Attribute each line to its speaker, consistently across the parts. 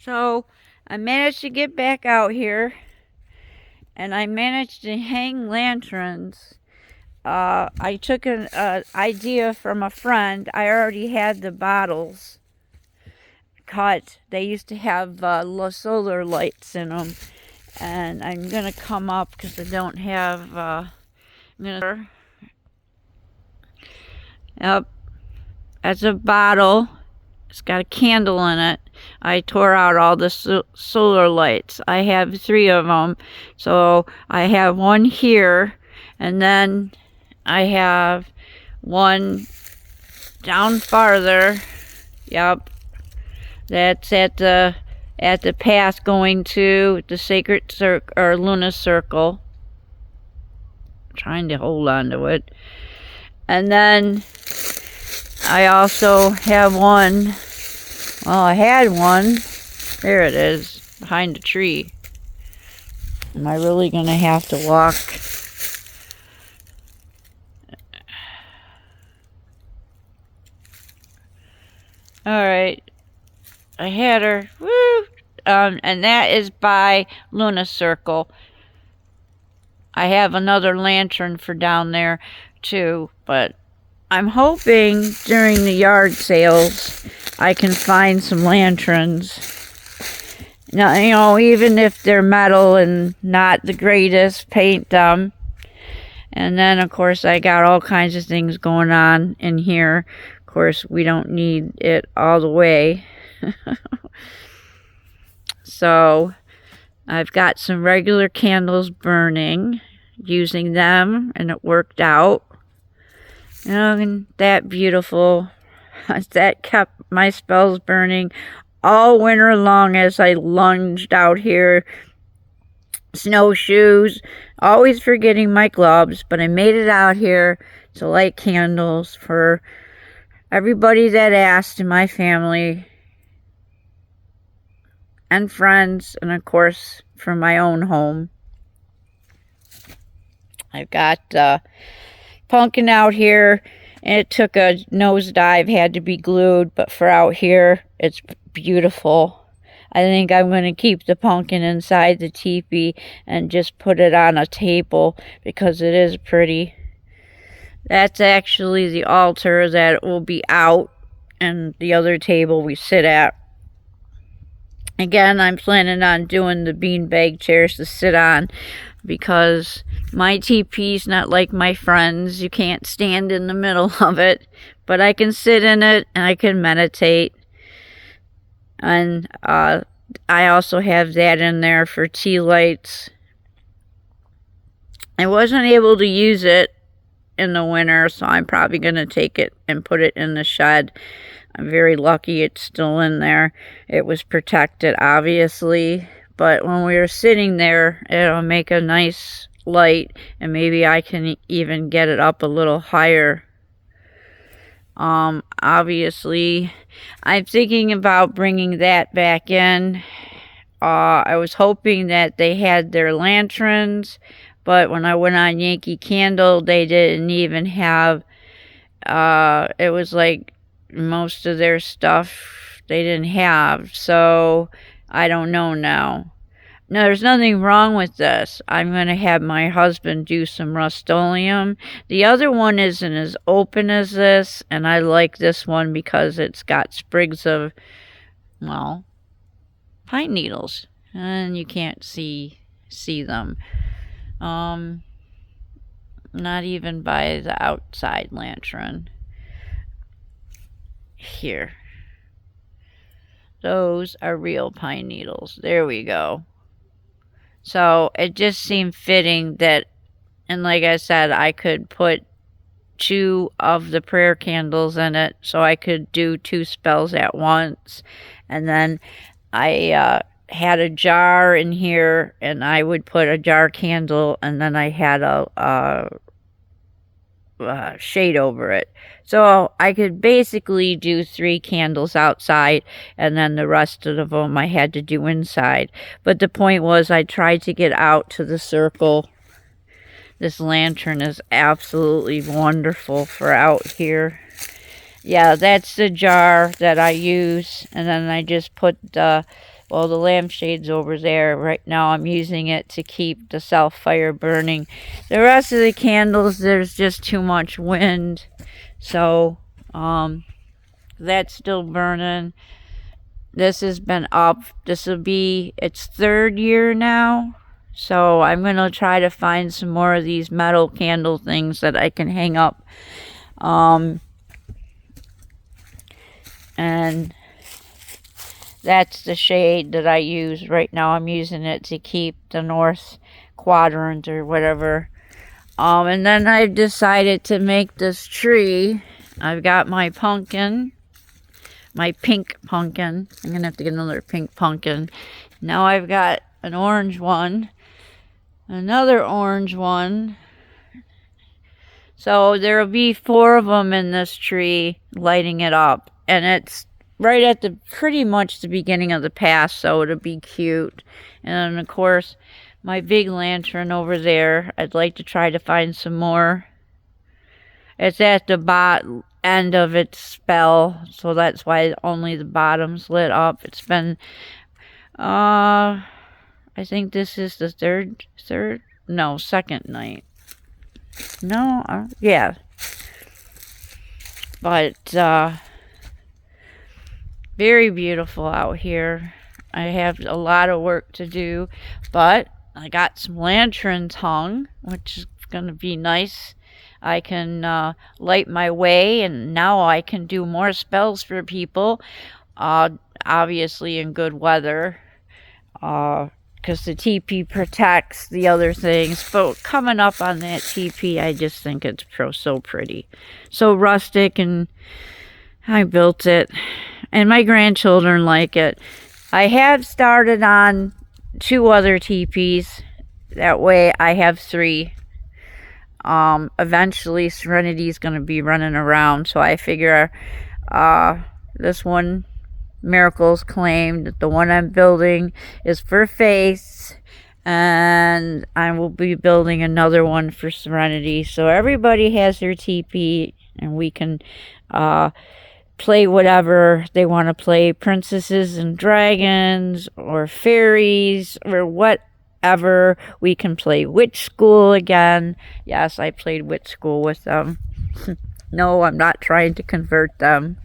Speaker 1: So I managed to get back out here, and I managed to hang lanterns. I took an idea from a friend. I already had the bottles cut. They used to have solar lights in them, and I'm gonna come up because I don't have. Yep, that's a bottle. It's got a candle in it. I tore out all the solar lights. I have 3 of them. So I have one here, and then I have one down farther. Yep. That's at the path going to the sacred circle or Luna circle. I'm trying to hold on to it. And then I also have one. Well, I had one. There it is, behind a tree. Am I really gonna have to walk? Alright. I had her. Woo! And that is by Luna Circle. I have another lantern for down there too, but I'm hoping during the yard sales I can find some lanterns. Now, even if they're metal and not the greatest, paint them. And then, of course, I got all kinds of things going on in here. Of course, we don't need it all the way. So, I've got some regular candles burning, using them, and it worked out. And that beautiful. That kept my spells burning all winter long as I lunged out here. Snowshoes, always forgetting my gloves, but I made it out here to light candles for everybody that asked in my family and friends, and of course for my own home. I've got pumpkin out here, and it took a nosedive, had to be glued, but for out here it's beautiful. I think I'm going to keep the pumpkin inside the teepee and just put it on a table because it is pretty. That's actually the altar that will be out, and the other table we sit at. Again, I'm planning on doing the beanbag chairs to sit on because my teepee's not like my friends. You can't stand in the middle of it, but I can sit in it and I can meditate. And I also have that in there for tea lights. I wasn't able to use it in the winter, so I'm probably going to take it and put it in the shed. I'm very lucky it's still in there. It was protected, obviously, but when we were sitting there, it'll make a nice light, and maybe I can even get it up a little higher. Obviously, I'm thinking about bringing that back in. I was hoping that they had their lanterns, but when I went on Yankee Candle, they didn't even have, it was like most of their stuff they didn't have, so I don't know now. No, there's nothing wrong with this. I'm going to have my husband do some Rust-Oleum. The other one isn't as open as this, and I like this one because it's got sprigs of, well, pine needles, and you can't see them. Not even by the outside lantern. Here. Those are real pine needles. There we go. So it just seemed fitting that, and like I said, I could put 2 of the prayer candles in it, so I could do 2 spells at once. And then I had a jar in here, and I would put a jar candle, and then I had a shade over it. So I could basically do 3 candles outside, and then the rest of them I had to do inside. But the point was, I tried to get out to the circle. This lantern is absolutely wonderful for out here. Yeah, that's the jar that I use, and then I just put the Well, the lampshade's over there. Right now I'm using it to keep the south fire burning. The rest of the candles, there's just too much wind. So, that's still burning. This has been up. This will be its 3rd year now. So I'm going to try to find some more of these metal candle things that I can hang up. And that's the shade that I use right now. I'm using it to keep the north quadrant or whatever. And then I decided to make this tree. I've got my pumpkin, my pink pumpkin. I'm going to have to get another pink pumpkin. Now I've got an orange one, another orange one. So there will be 4 of them in this tree lighting it up. And it's right at the pretty much the beginning of the path, so it'll be cute. And then, of course, my big lantern over there. I'd like to try to find some more. It's at the end of its spell, so that's why only the bottom's lit up. It's been, I think this is the second night. No, yeah. But, very beautiful out here. I have a lot of work to do, but I got some lanterns hung, which is going to be nice. I can light my way, and now I can do more spells for people, obviously in good weather, because the TP protects the other things. But coming up on that TP, I just think it's so pretty. So rustic, and I built it. And my grandchildren like it. I have started on 2 other teepees. That way I have 3. Eventually Serenity's going to be running around. So I figure this one, Miracle's claimed. The one I'm building is for Faith. And I will be building another one for Serenity. So everybody has their teepee. And we can play whatever they want to play, princesses and dragons or fairies or whatever. We can play Witch School again. Yes, I played Witch School with them. No, I'm not trying to convert them,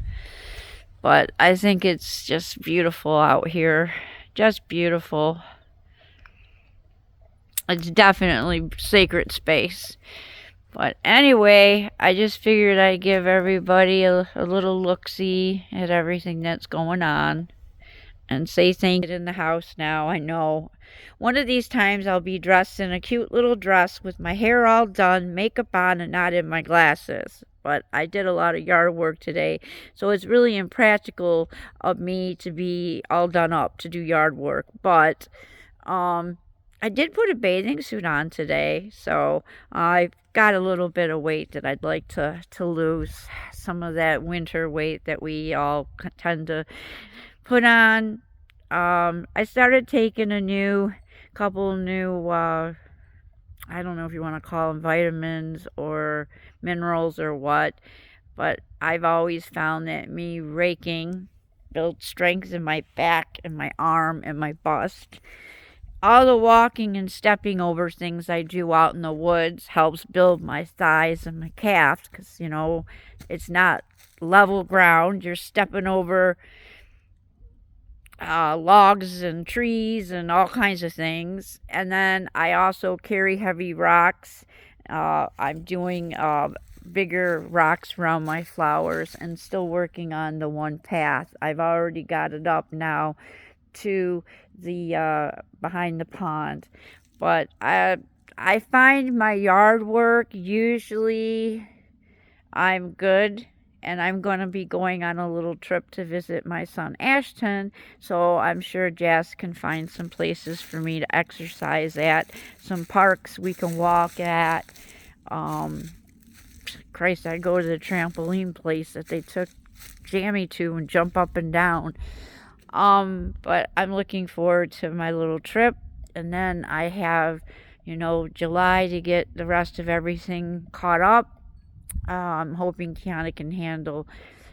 Speaker 1: but I think it's just beautiful out here. Just beautiful. It's definitely sacred space. But anyway, I just figured I'd give everybody a little look-see at everything that's going on. And say thank you in the house now. I know. One of these times I'll be dressed in a cute little dress with my hair all done, makeup on, and not in my glasses. But I did a lot of yard work today. So it's really impractical of me to be all done up to do yard work. But I did put a bathing suit on today, so I've got a little bit of weight that I'd like to lose. Some of that winter weight that we all tend to put on. I started taking a couple new, I don't know if you want to call them vitamins or minerals or what, but I've always found that me raking builds strength in my back and my arm and my bust. All the walking and stepping over things I do out in the woods helps build my thighs and my calves, because, it's not level ground. You're stepping over logs and trees and all kinds of things. And then I also carry heavy rocks. I'm doing bigger rocks around my flowers and still working on the one path. I've already got it up now to the behind the pond, but I find my yard work usually I'm good, and I'm going to be going on a little trip to visit my son Ashton, so I'm sure Jess can find some places for me to exercise at, some parks we can walk at. Christ, I go to the trampoline place that they took Jamie to and jump up and down. But I'm looking forward to my little trip, and then I have, July to get the rest of everything caught up. I'm hoping Kiana can handle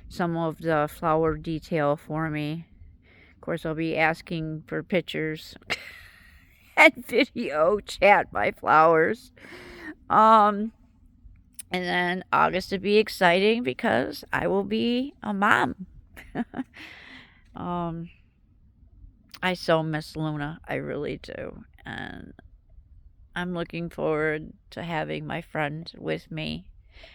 Speaker 1: some of the flower detail for me, course, I'll be asking for pictures and video chat my flowers. And then August will be exciting because I will be a mom. I so miss Luna. I really do. And I'm looking forward to having my friend with me.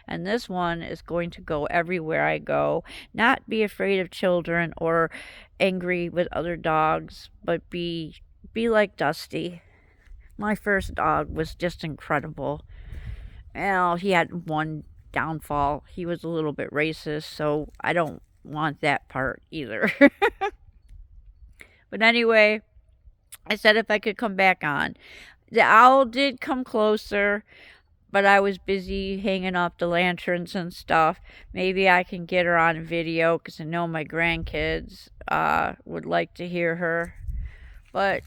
Speaker 1: And this one is going to go everywhere I go. Not be afraid of children or angry with other dogs, but be like Dusty. My first dog was just incredible. Well, he had one downfall. He was a little bit racist, so I don't want that part either. But anyway, I said if I could come back on. The owl did come closer, but I was busy hanging up the lanterns and stuff. Maybe I can get her on video because I know my grandkids would like to hear her. But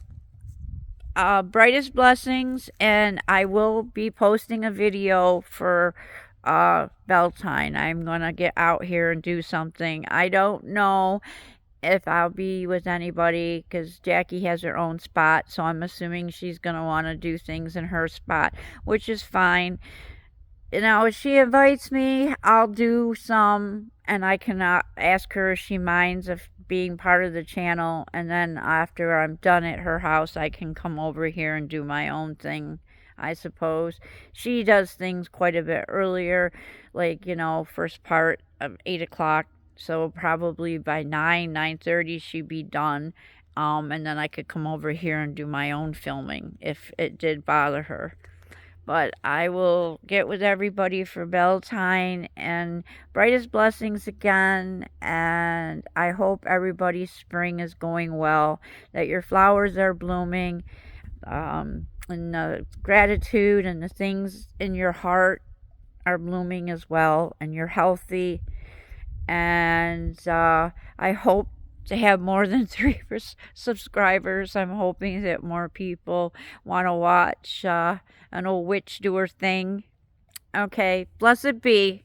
Speaker 1: brightest blessings, and I will be posting a video for Beltane. I'm going to get out here and do something. I don't know if I'll be with anybody because Jackie has her own spot, so I'm assuming she's going to want to do things in her spot, which is fine. You know, if she invites me, I'll do some, and I can ask her if she minds of being part of the channel, and then after I'm done at her house, I can come over here and do my own thing, I suppose. She does things quite a bit earlier, like, you know, first part of 8 o'clock. So probably by 9:30 she'd be done. And then I could come over here and do my own filming if it did bother her. But I will get with everybody for Beltane, and brightest blessings again. And I hope everybody's spring is going well, that your flowers are blooming, and the gratitude and the things in your heart are blooming as well, and you're healthy. And I hope to have more than 3 subscribers. I'm hoping that more people want to watch an old witch do her thing. Okay, blessed be.